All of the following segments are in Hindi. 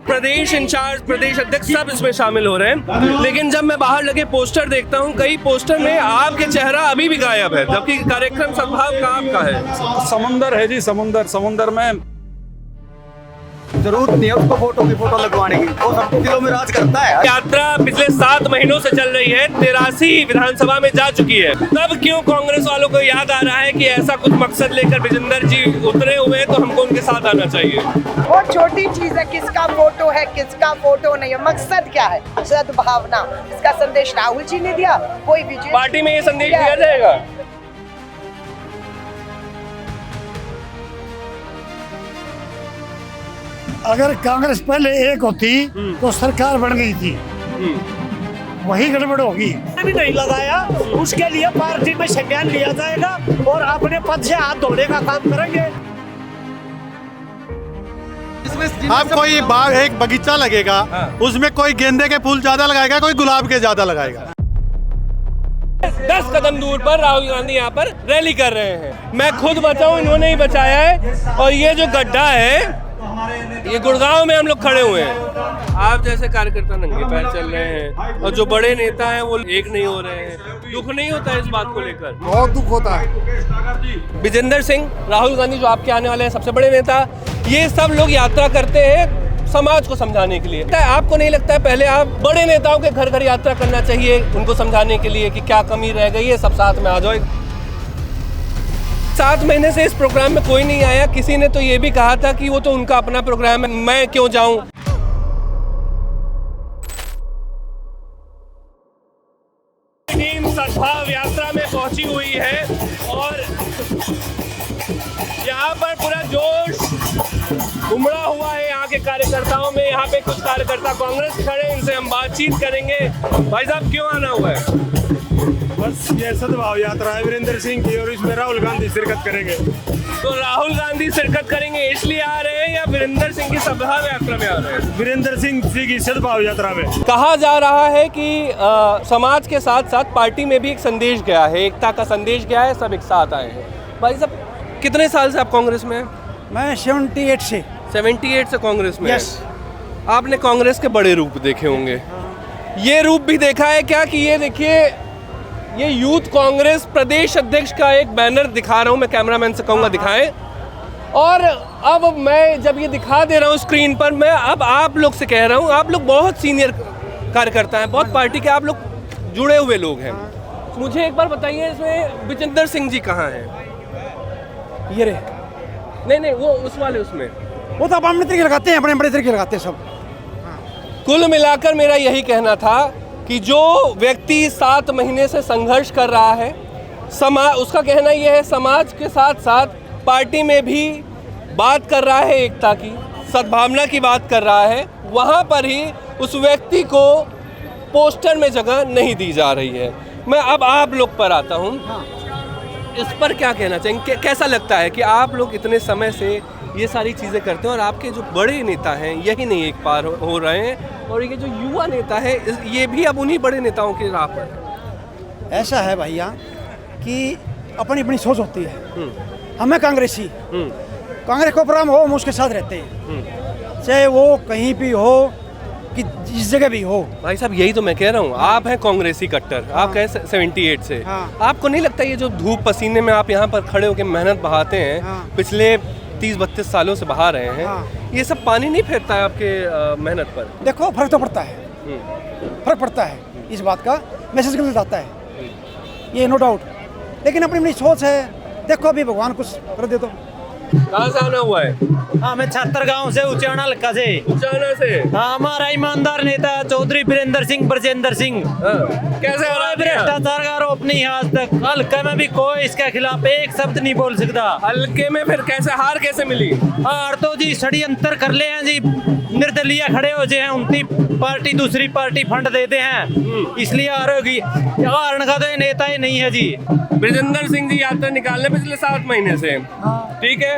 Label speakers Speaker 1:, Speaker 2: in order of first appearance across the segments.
Speaker 1: प्रदेश इंचार्ज, प्रदेश अध्यक्ष सब इसमें शामिल हो रहे हैं। लेकिन जब मैं बाहर लगे पोस्टर देखता हूँ, कई पोस्टर में आपके चेहरा अभी भी गायब है, जबकि कार्यक्रम सद्भाव का आपका है।
Speaker 2: समुंदर है जी, समुंदर में
Speaker 3: जरूरत नहीं है उसको फोटो लगवाने की, वो सबके दिलों में राज करता है।
Speaker 1: यात्रा पिछले 7 महीनों से चल रही है, 83 विधानसभा में जा चुकी है। तब क्यों कांग्रेस वालों को याद आ रहा है कि ऐसा कुछ मकसद लेकर विजेंद्र जी उतरे हुए हैं, तो हमको उनके साथ आना चाहिए?
Speaker 4: बहुत छोटी चीज है, किसका फोटो है किसका फोटो नहीं है, मकसद क्या है? सद्भावना, इसका संदेश राहुल जी ने दिया, कोई विजय
Speaker 1: पार्टी में ये संदेश दिया जाएगा?
Speaker 5: अगर कांग्रेस पहले एक होती तो सरकार बन गई थी, वही गड़बड़ होगी।
Speaker 6: भी नहीं लगाया, उसके लिए पार्टी में संज्ञान लिया जाएगा और अपने पद से हाथ धोने का काम करेंगे।
Speaker 7: अब कोई बाग एक बगीचा लगेगा, उसमें कोई गेंदे के फूल ज्यादा लगाएगा, कोई गुलाब के ज्यादा लगाएगा।
Speaker 1: 10 कदम दूर पर राहुल गांधी यहाँ पर रैली कर रहे हैं। मैं खुद बचाऊं, इन्होंने ही बचाया है। और ये जो गड्ढा है, ये गुड़गांव में हम लोग खड़े हुए हैं। आप जैसे कार्यकर्ता नंगे पैर चल रहे हैं और जो बड़े नेता हैं वो एक नहीं हो रहे हैं। दुख नहीं होता है इस बात को लेकर?
Speaker 5: बहुत दुख होता है।
Speaker 1: विजेंद्र सिंह, राहुल गांधी जो आपके आने वाले हैं सबसे बड़े नेता, ये सब लोग यात्रा करते हैं समाज को समझाने के लिए। आपको नहीं लगता है पहले आप बड़े नेताओं के घर घर यात्रा करना चाहिए, उनको समझाने के लिए कि क्या कमी रह गई है, सब साथ में आ जाओ? 7 महीने से इस प्रोग्राम में कोई नहीं आया। किसी ने तो ये भी कहा था कि वो तो उनका अपना प्रोग्राम है, मैं क्यों जाऊं? टीम सद्भाव यात्रा में पहुंची हुई है और यहाँ पर पूरा जोश उमड़ा हुआ है यहाँ के कार्यकर्ताओं में। यहाँ पे कुछ कार्यकर्ता कांग्रेस खड़े, इनसे हम बातचीत करेंगे। भाई साहब, क्यों आना हुआ है?
Speaker 2: बस ये सद्भाव यात्रा है वीरेंद्र सिंह की, और इसमें राहुल गांधी शिरकत करेंगे।
Speaker 1: तो राहुल गांधी शिरकत करेंगे इसलिए आ रहे हैं या वीरेंद्र सिंह की सद्भाव यात्रा में आ रहे हैं?
Speaker 2: वीरेंद्र सिंह जी की सद्भाव यात्रा में।
Speaker 1: कहा जा रहा है कि समाज के साथ साथ पार्टी में भी एक संदेश गया है, एकता का संदेश गया है, सब एक साथ आए हैं। भाई साहब, कितने साल से आप कांग्रेस में हैं?
Speaker 5: मैं 78 से
Speaker 1: 78 से कांग्रेस में
Speaker 5: यस।
Speaker 1: हैं। आपने कांग्रेस के बड़े रूप देखे होंगे, ये रूप भी देखा है क्या? कि ये देखिए, ये यूथ कांग्रेस प्रदेश अध्यक्ष का एक बैनर दिखा रहा हूँ, मैं कैमरामैन से कहूँगा दिखाएं। और अब मैं जब ये दिखा दे रहा हूँ स्क्रीन पर, मैं अब आप लोग से कह रहा हूँ, आप लोग बहुत सीनियर कार्यकर्ता हैं, बहुत पार्टी के आप लोग जुड़े हुए लोग हैं। मुझे एक बार बताइए, इसमें विजेंद्र सिंह जी कहाँ हैं? ये रहे। नहीं, वो उस वाले उसमें,
Speaker 5: वो तो अपने तरीके लगाते हैं, अपने बड़े तरीके लगाते हैं सब।
Speaker 1: कुल मिलाकर मेरा यही कहना था कि जो व्यक्ति 7 महीने से संघर्ष कर रहा है, उसका कहना यह है समाज के साथ साथ पार्टी में भी बात कर रहा है, एकता की, सद्भावना की बात कर रहा है, वहाँ पर ही उस व्यक्ति को पोस्टर में जगह नहीं दी जा रही है। मैं अब आप लोग पर आता हूँ, इस पर क्या कहना चाहेंगे? कैसा लगता है कि आप लोग इतने समय से ये सारी चीज़ें करते हैं और आपके जो बड़े नेता हैं यही नहीं एक पार हो रहे हैं, और ये जो युवा नेता है ये भी अब उन्हीं बड़े नेताओं की राह पर है?
Speaker 5: ऐसा है भैया कि अपनी अपनी सोच होती है। हमें कांग्रेसी, कांग्रेस को प्रोग्राम हो, हम उसके साथ रहते हैं, चाहे वो कहीं भी हो कि जिस जगह भी हो।
Speaker 1: भाई साहब, यही तो मैं कह रहा हूँ, आप हैं कांग्रेसी कट्टर। आप कहें 78 से। आपको नहीं लगता ये जो धूप पसीने में आप यहाँ पर खड़े होकर मेहनत बहाते हैं, पिछले 30-32 सालों से बहा रहे हैं, ये सब पानी नहीं फेरता है आपके मेहनत पर?
Speaker 5: देखो, फर्क तो पड़ता है, फर्क पड़ता है, इस बात का मैसेज गलत आता है, ये नो डाउट। लेकिन अपनी अपनी सोच है। देखो, अभी भगवान कुछ कर दे तो।
Speaker 1: कहाँ से आना हुआ है?
Speaker 6: हाँ, मैं छात्र गांव से, उचाना हल्का से।
Speaker 1: उचाना से?
Speaker 6: हाँ, हमारा ईमानदार नेता चौधरी वीरेंद्र सिंह, ब्रजेंद्र सिंह।
Speaker 1: कैसे
Speaker 6: भ्रष्टाचार का आरोप नहीं है आज तक, हल्के में भी कोई इसके खिलाफ एक शब्द नहीं बोल सकता।
Speaker 1: हल्के में फिर कैसे हार कैसे मिली?
Speaker 6: हार तो जी षड्यंत्र कर ले हैं जी, निर्दलीय खड़े हो जाए हैं, उनकी पार्टी दूसरी पार्टी फंड देते हैं, इसलिए हार होगी। हारने का तो नेता ही नहीं है जी।
Speaker 1: विजेंद्र सिंह जी यात्रा निकालने पिछले 7 महीने से, ठीक है,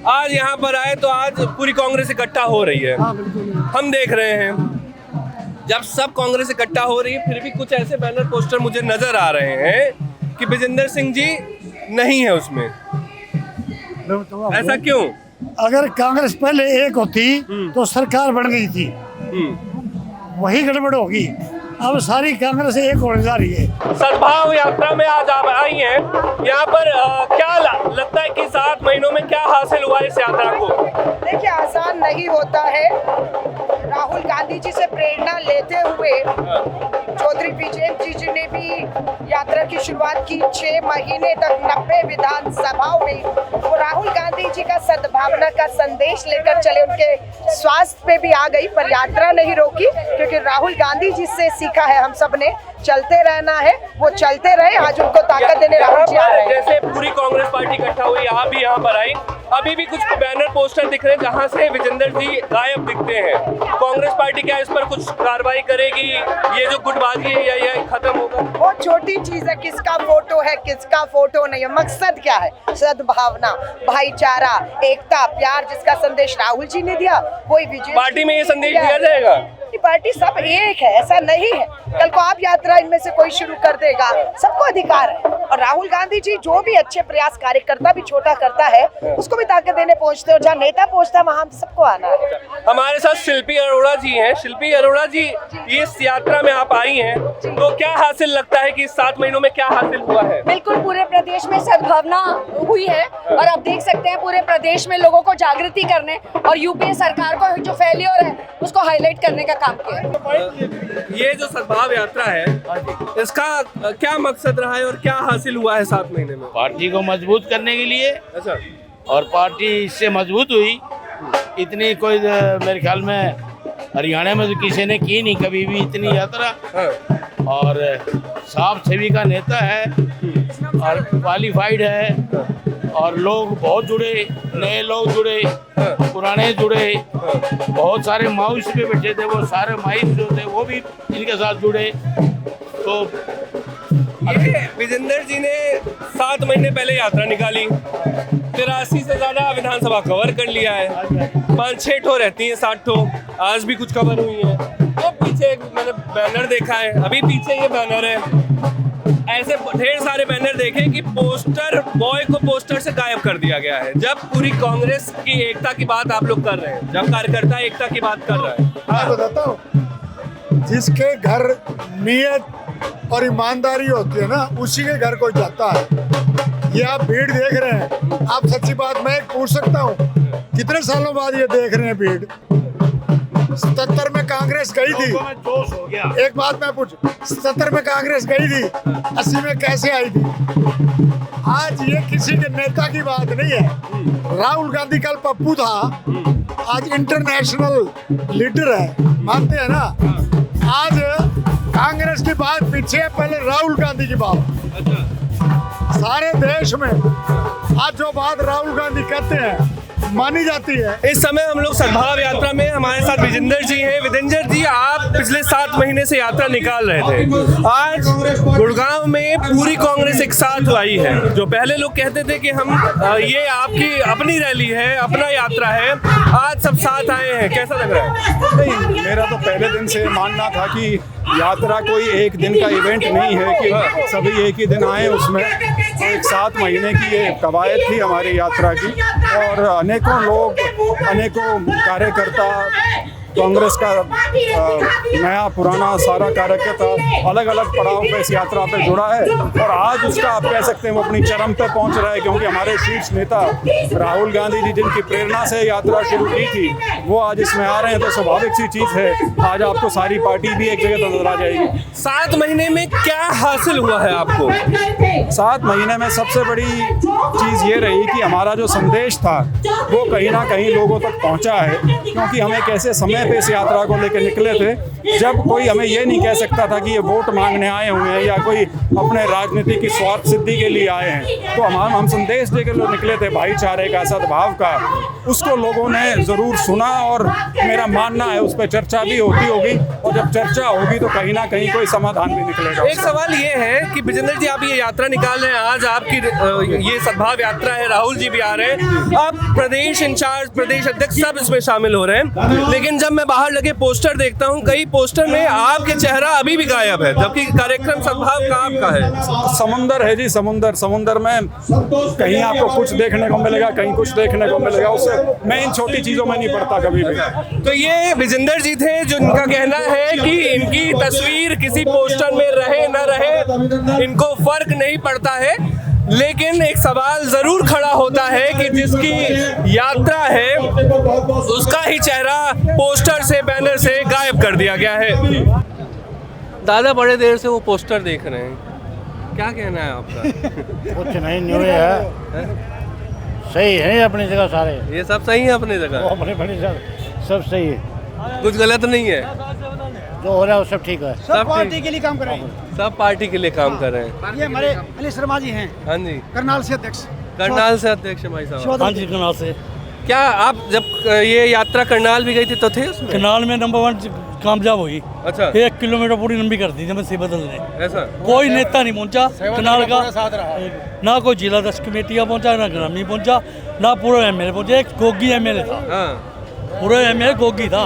Speaker 1: आज यहाँ पर आए तो आज पूरी कांग्रेस इकट्ठा हो रही है। हम देख रहे हैं जब सब कांग्रेस इकट्ठा हो रही है, फिर भी कुछ ऐसे बैनर पोस्टर मुझे नजर आ रहे हैं कि विजेंद्र सिंह जी नहीं है उसमें। ऐसा क्यों?
Speaker 8: अगर कांग्रेस पहले एक होती तो सरकार बन गई थी, वही गड़बड़ होगी। अब सारी कांग्रेस एक होने जा रही है।
Speaker 1: सद्भाव यात्रा में आज आप आई हैं, यहाँ पर क्या लगता है कि 7 महीनों में क्या हासिल हुआ इस यात्रा को?
Speaker 4: देखिए, आसान नहीं होता है। राहुल गांधी जी से प्रेरणा लेते हुए चौधरी बीजेपी जी ने भी यात्रा की शुरुआत की। 6 महीने तक 90 विधानसभाओं में वो राहुल गांधी जी का सद्भावना का संदेश लेकर चले। उनके स्वास्थ्य पे भी आ गई पर यात्रा नहीं रोकी, क्योंकि राहुल गांधी जी से सीखा है हम सब ने, चलते रहना है। वो चलते रहे, आज उनको ताकत देने राहुल जी आ रहे हैं।
Speaker 1: जैसे पूरी कांग्रेस पार्टी इकट्ठा हुई, आप भी यहाँ पर आई, अभी भी कुछ बैनर पोस्टर दिख रहे हैं जहाँ से विजेंद्र जी गायब दिखते हैं। कांग्रेस पार्टी क्या इस पर कुछ कार्रवाई करेगी? ये जो गुटबाजी है या ये खत्म होगा?
Speaker 4: बहुत छोटी चीज है, किसका फोटो है किसका फोटो नहीं है। मकसद क्या है? सद्भावना, भाईचारा, एकता, प्यार, जिसका संदेश राहुल जी ने दिया वही विजय
Speaker 1: पार्टी में ये संदेश दिया जाएगा।
Speaker 4: पार्टी सब एक है, ऐसा नहीं है। कल को आप यात्रा इनमें से कोई शुरू कर देगा, सबको अधिकार है। और राहुल गांधी जी जो भी अच्छे प्रयास कार्यकर्ता भी छोटा करता है उसको भी ताकत देने पहुंचते हैं, और जहाँ नेता पहुंचता है वहाँ सबको आना है।
Speaker 1: हमारे साथ शिल्पी अरोड़ा जी हैं। शिल्पी अरोड़ा जी, इस यात्रा में आप आई हैं, तो क्या हासिल लगता है कि इस 7 महीनों में क्या हासिल हुआ है?
Speaker 9: बिल्कुल, पूरे प्रदेश में सद्भावना हुई है और आप देख सकते हैं पूरे प्रदेश में लोगों को जागृति करने और यूपीए सरकार को जो फेल्योर है उसको हाईलाइट करने का काम किया है।
Speaker 1: ये जो सद्भाव यात्रा है, इसका क्या मकसद रहा है और क्या हासिल हुआ है 7 महीने में?
Speaker 10: पार्टी को मजबूत करने के लिए।
Speaker 1: अच्छा।
Speaker 10: और पार्टी इससे मजबूत हुई, इतनी कोई मेरे ख्याल में हरियाणा में तो किसी ने की नहीं कभी भी इतनी यात्रा। और साफ छवि का नेता है और क्वालिफाइड है, और लोग बहुत जुड़े, नए लोग जुड़े, पुराने जुड़े, बहुत सारे माउस पे बैठे थे, वो सारे माइस जो थे वो भी इनके साथ जुड़े। तो
Speaker 1: ये विजेंद्र जी ने 7 महीने पहले यात्रा निकाली, 83 से ज्यादा विधानसभा कवर कर लिया है, 5-6 ठो रहती हैं, 7 ठो आज भी कुछ कवर हुई है। तो पीछे मैंने बैनर देखा है, अभी पीछे ये बैनर है, ऐसे ढेर सारे बैनर देखे कि पोस्टर बॉय को पोस्टर से गायब कर दिया गया है। जब पूरी कांग्रेस की एकता की बात आप लोग कर रहे हैं, जब कार्यकर्ता एकता की बात कर रहा है,
Speaker 8: मैं बताता हूँ, जिसके घर नियत और ईमानदारी होती है ना, उसी के घर कोई जाता है। ये आप भीड़ देख रहे हैं, आप सच्ची बात मैं एक पूछ सकता हूँ, कितने सालों बाद ये देख रहे हैं भीड़? 77 में कांग्रेस गई थी,
Speaker 10: जोश हो गया।
Speaker 8: एक बात मैं पूछ, 77 में कांग्रेस गई थी, 80 में कैसे आई थी? आज ये किसी के नेता की बात नहीं है। राहुल गांधी कल पप्पू था, आज इंटरनेशनल लीडर है, मानते हैं ना? आज कांग्रेस की बात पीछे है, पहले राहुल गांधी की बात। सारे देश में आज जो बात राहुल गांधी कहते हैं मानी जाती है।
Speaker 1: इस समय हम लोग सद्भाव यात्रा में, हमारे साथ विजेंद्र जी हैं। विजेंद्र जी, आप पिछले 7 महीने से यात्रा निकाल रहे थे, आज गुड़गांव में पूरी कांग्रेस एक साथ आई है। जो पहले लोग कहते थे कि हम ये आपकी अपनी रैली है, अपना यात्रा है, आज सब साथ आए हैं, कैसा लग रहा है?
Speaker 2: नहीं, मेरा तो पहले दिन से मानना था कि यात्रा कोई एक दिन का इवेंट नहीं है कि सभी एक ही दिन आए उसमें। तो एक 7 महीने की ये कवायद थी हमारी यात्रा की, और अनेकों लोग, अनेकों कार्यकर्ता, कांग्रेस का नया पुराना सारा कार्यकर्ता अलग अलग पड़ाव पे इस यात्रा पे जुड़ा है, और आज उसका आप कह सकते हैं वो अपनी चरम पे पहुंच रहा है, क्योंकि हमारे शीर्ष नेता राहुल गांधी जी, जिनकी प्रेरणा से यात्रा शुरू की थी, वो आज इसमें आ रहे हैं। तो स्वाभाविक सी चीज़ है, आज आपको सारी पार्टी भी एक जगह नजर आ जाएगी।
Speaker 1: 7 महीने में क्या हासिल हुआ है आपको?
Speaker 2: 7 महीने में सबसे बड़ी चीज़ ये रही कि हमारा जो संदेश था वो कहीं ना कहीं लोगों तक पहुंचा है, क्योंकि हम एक ऐसे समय पे इस यात्रा को लेकर निकले थे जब कोई हमें ये नहीं कह सकता था कि ये वोट मांगने आए हुए हैं या कोई अपने राजनीति की स्वार्थ सिद्धि के लिए आए हैं। तो हम संदेश देकर जो निकले थे भाईचारे का, सद्भाव का, उसको लोगों ने ज़रूर सुना, और मेरा मानना है उस पर चर्चा भी होती होगी, और जब चर्चा होगी तो कहीं ना कहीं कोई समाधान भी निकलेगा।
Speaker 1: एक सवाल ये है कि विजेंद्र जी, आप ये यात्रा निकाल रहे हैं, आज आपकी ये सद्भाव यात्रा है, राहुल जी भी आ रहे हैं, अब प्रदेश इंचार्ज, प्रदेश अध्यक्ष सब इसमें शामिल हो रहे हैं, लेकिन जब मैं बाहर लगे पोस्टर देखता हूँ, कई पोस्टर में आपके चेहरा अभी भी गायब है, जबकि कार्यक्रम सद्भाव का आपका है।
Speaker 2: समुंदर है जी, समुंदर में कहीं आपको कुछ देखने को मिलेगा, कहीं कुछ देखने को मिलेगा। उससे मैं इन छोटी चीजों में नहीं पड़ता कभी भी।
Speaker 1: तो ये विजेंदर जी थे, जो इनका कहना है कि इनकी तस्वीर किसी पोस्टर में रहे न रहे इनको फर्क नहीं पड़ता है, लेकिन एक सवाल जरूर खड़ा होता है कि जिसकी यात्रा है उसका ही चेहरा पोस्टर से, बैनर से गायब कर दिया गया है। दादा बड़े देर से वो पोस्टर देख रहे हैं, क्या कहना है आपका?
Speaker 10: कुछ नहीं न्यू है, सही है अपनी जगह सारे,
Speaker 1: ये सब सही है अपनी जगह,
Speaker 10: अपनी सब सही है,
Speaker 1: कुछ गलत नहीं है,
Speaker 10: जो हो रहा है वो सब ठीक है।
Speaker 5: सब पार्टी के लिए काम कर रहे हैं,
Speaker 1: सब पार्टी के लिए काम कर रहे हैं।
Speaker 5: ये हमारे अली शर्मा जी हैं,
Speaker 1: हाँ जी,
Speaker 5: करनाल से अध्यक्ष।
Speaker 1: करनाल से अध्यक्ष भाई साहब।
Speaker 10: हाँ जी, करनाल से।
Speaker 1: क्या आप जब ये यात्रा करनाल भी गई थी तो थे उसमें?
Speaker 10: करनाल में नंबर 1 कामयाब हुई।
Speaker 1: अच्छा,
Speaker 10: 1 किलोमीटर पूरी लंबी कर दी जब से बदलने,
Speaker 1: ऐसा
Speaker 10: कोई नेता नहीं पहुंचा करनाल का, ना कोई जिला दस कमेटियाँ पहुंचा, ना ग्रामीण पहुंचा, ना पूरा एमएलए पहुंचा। एक गोगी एमएलए था, पूरा एमएलए गोगी था,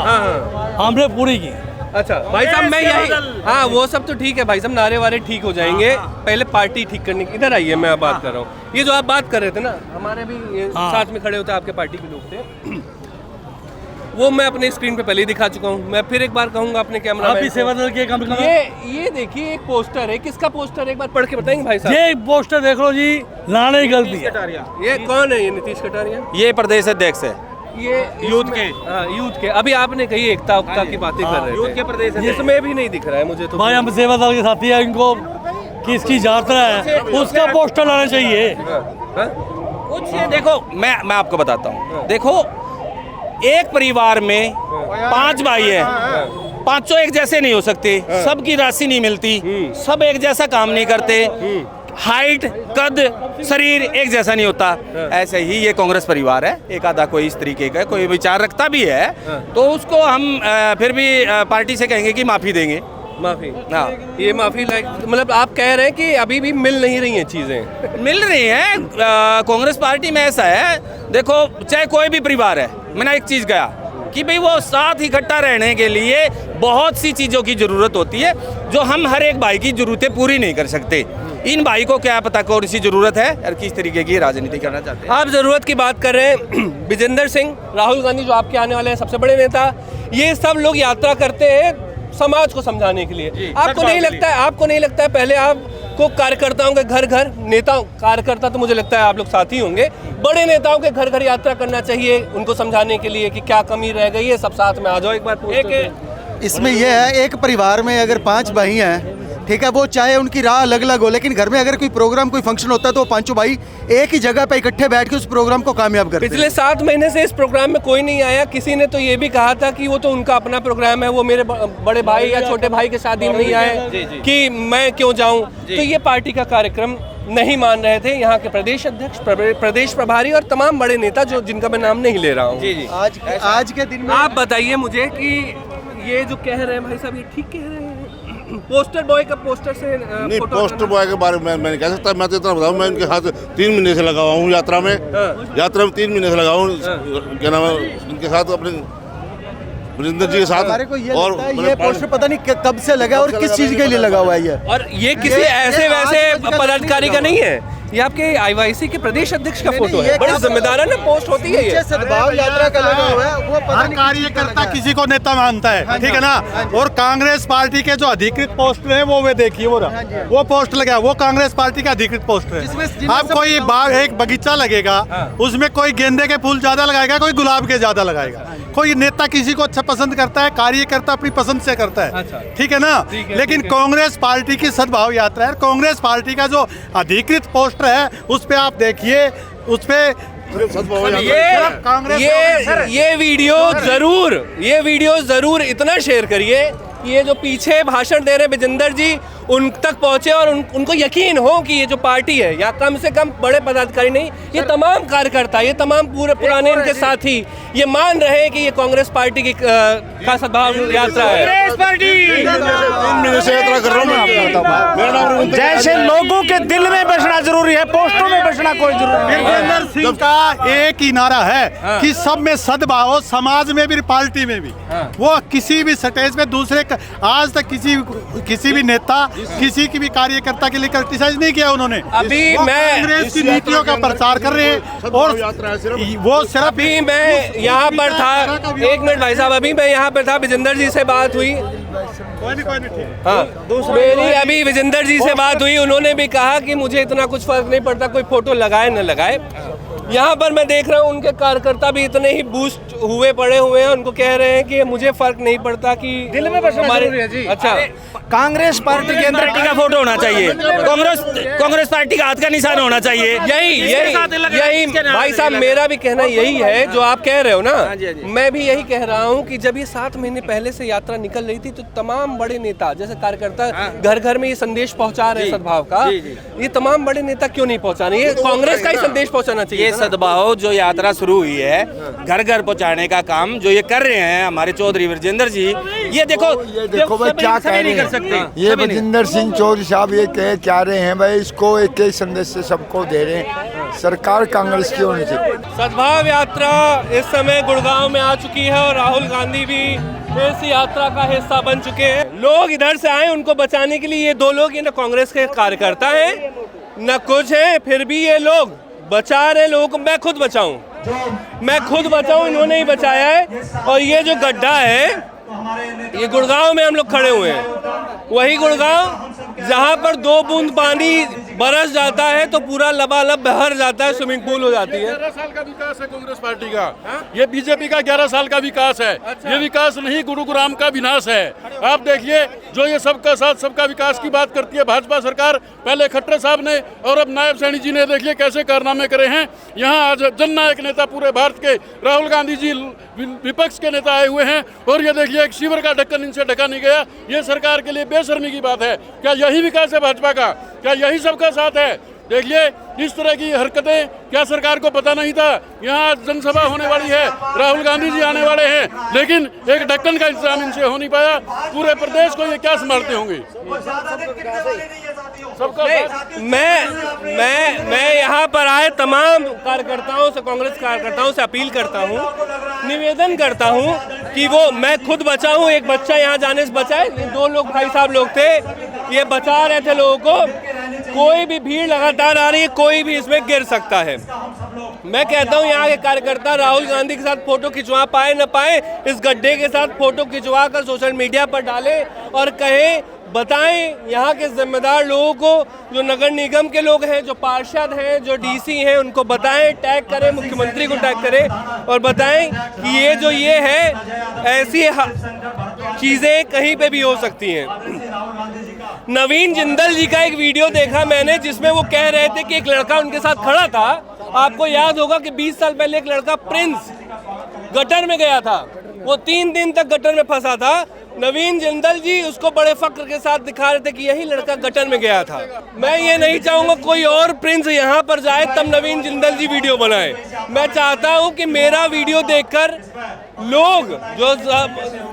Speaker 10: हमने पूरी की।
Speaker 1: अच्छा भाई साहब, मैं यही, हाँ वो सब तो ठीक है भाई साहब, नारे वारे ठीक हो जाएंगे, पहले पार्टी ठीक करने की। इधर आइए, मैं बात कर रहा हूँ। ये जो आप बात कर रहे थे ना, हमारे भी ये साथ में खड़े होते आपके पार्टी के लोग थे, वो मैं अपने स्क्रीन पे पहले ही दिखा चुका हूँ। मैं फिर एक बार कहूँगा अपने कैमरा
Speaker 10: आप भी सेवा दल के काम करो।
Speaker 1: ये देखिए एक पोस्टर है, किसका पोस्टर है एक बार पढ़ के बताएंगे भाई साहब?
Speaker 10: ये पोस्टर देख लो जी, लाने की गलती है।
Speaker 1: ये कौन है? ये नीतीश कटारिया,
Speaker 3: ये प्रदेश अध्यक्ष है,
Speaker 1: ये यूथ के, हाँ यूथ के। अभी आपने कही एकता उकता की बातें कर रहे थे, यूथ के प्रदेश, इसमें भी नहीं दिख रहा है मुझे तो।
Speaker 10: भाई हम सेवा दल के साथी है, इनको किसकी यात्रा है उसका पोस्टर लाना चाहिए।
Speaker 3: कुछ ये देखो, मैं आपको बताता हूँ। देखो, एक परिवार में 5 भाई हैं, पांचों एक जैसे नहीं हो सकते, सबकी राशि नहीं मिलती, सब एक जैसा काम नहीं करते, हाइट, कद, शरीर एक जैसा नहीं होता। ऐसे ही ये कांग्रेस परिवार है, एक आधा कोई इस तरीके का कोई विचार रखता भी है तो उसको हम फिर भी पार्टी से कहेंगे कि माफी देंगे।
Speaker 1: माफी,
Speaker 3: हाँ,
Speaker 1: ये माफी लाइक, मतलब आप कह रहे हैं कि अभी भी मिल नहीं रही हैं चीजें?
Speaker 3: मिल रही हैं। कांग्रेस पार्टी में ऐसा है, देखो चाहे कोई भी परिवार है, मैंने एक चीज कहा कि भाई वो साथ इकट्ठा रहने के लिए बहुत सी चीज़ों की ज़रूरत होती है, जो हम हर एक भाई की ज़रूरतें पूरी नहीं कर सकते। इन भाई को क्या पता कौन सी ज़रूरत है और किस तरीके की राजनीति करना चाहते हैं।
Speaker 1: आप ज़रूरत की बात कर रहे हैं, विजेंदर सिंह, राहुल गांधी जो आपके आने वाले हैं सबसे बड़े नेता, ये सब लोग यात्रा करते हैं समाज को समझाने के लिए। आपको नहीं लगता है पहले आपको कार्यकर्ताओं के घर घर, नेताओं, कार्यकर्ता तो मुझे लगता है आप लोग साथ ही होंगे, बड़े नेताओं के घर घर यात्रा करना चाहिए उनको समझाने के लिए कि क्या कमी रह गई है, सब साथ में आ जाओ एक बार।
Speaker 11: इसमें यह है, एक परिवार में अगर 5 भाई हैं, ठीक है, वो चाहे उनकी राह अलग अलग हो, लेकिन घर में अगर कोई प्रोग्राम, कोई फंक्शन होता है तो वो 5 भाई एक ही जगह पे इकट्ठे बैठ के उस प्रोग्राम को कामयाब करते हैं।
Speaker 1: पिछले 7 महीने से इस प्रोग्राम में कोई नहीं आया। किसी ने तो ये भी कहा था कि वो तो उनका अपना प्रोग्राम है, वो मेरे बड़े भाई या छोटे भाई के शादी में नहीं आए कि मैं क्यों जाऊं। तो ये पार्टी का कार्यक्रम नहीं मान रहे थे यहाँ के प्रदेश अध्यक्ष, प्रदेश प्रभारी और तमाम बड़े नेता, जो जिनका मैं नाम नहीं ले रहा हूँ।
Speaker 11: आज के दिन में
Speaker 1: आप बताइए मुझे कि ये जो कह रहे हैं भाई साहब, ये ठीक कह रहे हैं? पोस्टर बॉय का पोस्टर से
Speaker 12: नहीं, पोस्टर बॉय के बारे में मैं नहीं कह सकता। मैं तो इतना बताऊं, मैं इनके साथ 3 महीने से लगा हुआ हूँ यात्रा में। यात्रा में 3 महीने से लगा हूँ, क्या नाम है, इनके साथ, अपने विजेंदर जी के साथ।
Speaker 11: हमारे को ये लगता है ये पोस्टर पता नहीं कब से लगा और किस चीज के लिए लगा हुआ है ये।
Speaker 1: और ये किसी ऐसे वैसे पदाधिकारी का नहीं है, ये आपके आईवाईसी के प्रदेश अध्यक्ष का फोटो है। बड़ी जिम्मेदाराना पोस्ट होती है ये।
Speaker 11: सद्भाव यात्रा का लगा हुआ है, वो पता
Speaker 7: हर
Speaker 11: नहीं
Speaker 7: कार्यकर्ता किसी को नेता मानता है, ठीक है ना। और कांग्रेस पार्टी के जो अधिकृत पोस्टर है वो देखिए, वो पोस्ट लगा, वो कांग्रेस पार्टी का अधिकृत पोस्टर है। अब कोई बाग, एक बगीचा लगेगा, उसमें कोई गेंदे के फूल ज्यादा लगाएगा, कोई गुलाब के ज्यादा लगाएगा। कोई नेता किसी को अच्छा पसंद करता है, कार्यकर्ता अपनी पसंद से करता है, ठीक है ना। लेकिन कांग्रेस पार्टी की सद्भाव यात्रा है, कांग्रेस पार्टी का जो अधिकृत पोस्टर है उस पे आप देखिए, उस पे
Speaker 1: ये वीडियो जरूर इतना शेयर करिए कि ये जो पीछे भाषण दे रहे हैं विजेंदर जी, उन तक पहुंचे और उनको यकीन हो कि ये जो पार्टी है, या कम से कम बड़े पदाधिकारी नहीं, ये तमाम कार्यकर्ता, ये तमाम पूरे पुराने इनके साथी ये मान रहे हैं कि ये कांग्रेस पार्टी की का सद्भाव यात्रा है।
Speaker 10: कांग्रेस पार्टी
Speaker 12: 3 महीने से यात्रा कर रहा हूँ मैं। मेरा नाम
Speaker 10: जैसे लोगों के दिल में बसना जरूरी है, पोस्टों में बसना कोई जरूरी नहीं है।
Speaker 7: वीरेंद्र सिंह का एक ही नारा है कि सब में सद्भाव हो, समाज में भी पार्टी में भी। वो किसी भी स्टेज पे दूसरे आज तक किसी भी नेता किसी की भी कार्यकर्ता के लिए क्रिटिसाइज नहीं किया उन्होंने।
Speaker 1: अभी मैं
Speaker 7: कांग्रेस की नीतियों का प्रचार कर रहे हैं और वो सिर्फ
Speaker 1: अभी मैं यहाँ पर था, 1 मिनट भाई साहब, अभी मैं यहाँ पर था, विजेंद्र जी से बात हुई। हाँ, मेरी अभी विजेंद्र जी से बात हुई, उन्होंने भी कहा कि मुझे इतना कुछ फर्क नहीं पड़ता कोई फोटो लगाए न लगाए। यहाँ पर मैं देख रहा हूँ उनके कार्यकर्ता भी इतने ही बूस्ट हुए पड़े हुए हैं, उनको कह रहे हैं कि मुझे फर्क नहीं पड़ता कि
Speaker 3: दिल में बसना जरूरी है जी।
Speaker 1: अच्छा,
Speaker 3: कांग्रेस पार्टी के अंदर पार्टी का फोटो होना चाहिए, कांग्रेस पार्टी का हाथ का निशान होना चाहिए।
Speaker 1: यही भाई साहब मेरा भी कहना यही है जो आप कह रहे हो ना। मैं भी यही कह रहा हूँ कि जब ये 7 महीने पहले से यात्रा निकल रही थी तो तमाम बड़े नेता जैसे कार्यकर्ता घर घर में ये संदेश पहुँचा रहे हैं सद्भाव का, ये तमाम बड़े नेता क्यों नहीं पहुँचा रहे? ये कांग्रेस का ही संदेश पहुँचाना चाहिए।
Speaker 3: सद्भाव जो यात्रा शुरू हुई है घर घर पहुंचाने का काम जो ये कर रहे हैं हमारे चौधरी विजेंद्र जी, ये देखो
Speaker 8: भाई क्या कह रहे हैं ये विजेंद्र सिंह चौधरी साहब, ये क्या रहे हैं भाई, इसको एक ही संदेश से सबको दे रहे हैं, सरकार कांग्रेस की होनी चाहिए।
Speaker 1: सद्भाव यात्रा इस समय गुड़गांव में आ चुकी है और राहुल गांधी भी इस यात्रा का हिस्सा बन चुके हैं। लोग इधर से आए उनको बचाने के लिए, ये 2 लोग ये न कांग्रेस के कार्यकर्ता हैं न कुछ है, फिर भी ये लोग बचा रहे लोगों को। मैं खुद बचाऊं, इन्होंने ही बचाया है। और ये जो गड्ढा है ये गुड़गांव में हम लोग खड़े हुए हैं, वही गुड़गांव जहां पर 2 बूंद पानी बरस जाता है तो पूरा लबालब बहर जाता है, स्विमिंग पूल हो जाती है।
Speaker 13: 11 साल का विकास है कांग्रेस पार्टी का, ये बीजेपी का 11 साल का विकास है। ये विकास नहीं गुरुग्राम का विनाश है। आप देखिए जो ये सबका साथ सबका विकास की बात करती है भाजपा सरकार, पहले खट्टर साहब ने और अब नायब सैनी जी ने देखिए कैसे कारनामे करे हैं। यहाँ आज जननायक नेता पूरे भारत के राहुल गांधी जी विपक्ष के नेता आए हुए हैं और ये देखिए एक शिविर का ढक्कन इनसे ढका नहीं गया। ये सरकार के लिए बेशर्मी की बात है। क्या यही विकास है भाजपा का? क्या यही सबका साथ है? देखिए इस तरह की हरकतें क्या सरकार को पता नहीं था? यहाँ जनसभा होने वाली है, राहुल गांधी जी आने वाले हैं, लेकिन एक ढक्कन का इंतजाम इनसे हो नहीं पाया। पूरे प्रदेश को ये क्या संभालते होंगे? सबका
Speaker 1: मैं यहाँ पर आए तमाम कार्यकर्ताओं से, कांग्रेस कार्यकर्ताओं से अपील करता हूँ, निवेदन करता हूँ कि वो मैं खुद बचा हूँ, एक बच्चा यहाँ जाने से बचाए। 2 लोग भाई साहब लोग थे, ये बचा रहे थे लोगों को। कोई भी भीड़ लगातार आ रही है, कोई भी इसमें गिर सकता है। मैं कहता हूँ यहाँ के कार्यकर्ता राहुल गांधी के साथ फोटो खिंचवा पाए न पाए, इस गड्ढे के साथ फोटो खिंचवा कर सोशल मीडिया पर डालें और कहें, बताएं यहाँ के जिम्मेदार लोगों को, जो नगर निगम के लोग हैं, जो पार्षद हैं, जो डीसी हैं, उनको बताएं, टैग करें, मुख्यमंत्री को टैग करें और बताएं कि ये जो ये है ऐसी चीज़ें कहीं पे भी हो सकती हैं। नवीन जिंदल जी का एक वीडियो देखा मैंने जिसमें वो कह रहे थे कि एक लड़का उनके साथ खड़ा था। आपको याद होगा कि 20 साल पहले एक लड़का प्रिंस गटर में गया था, वो 3 दिन तक गटर में फंसा था। नवीन जिंदल जी उसको बड़े फक्र के साथ दिखा रहे थे कि यही लड़का गटर में गया था। मैं ये नहीं चाहूँगा कोई और प्रिंस यहाँ पर जाए तब नवीन जिंदल जी वीडियो बनाए। मैं चाहता हूँ कि मेरा वीडियो देखकर लोग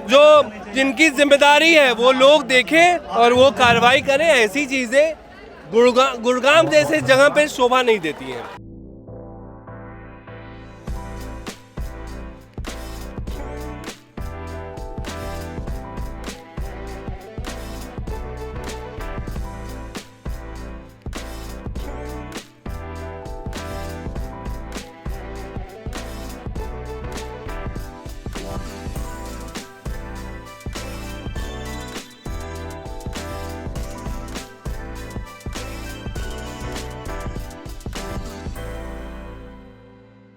Speaker 1: जो जिनकी जिम्मेदारी है वो लोग देखें और वो कार्रवाई करें। ऐसी चीज़ें गुड़गांव जैसे जगह पे शोभा नहीं देती हैं।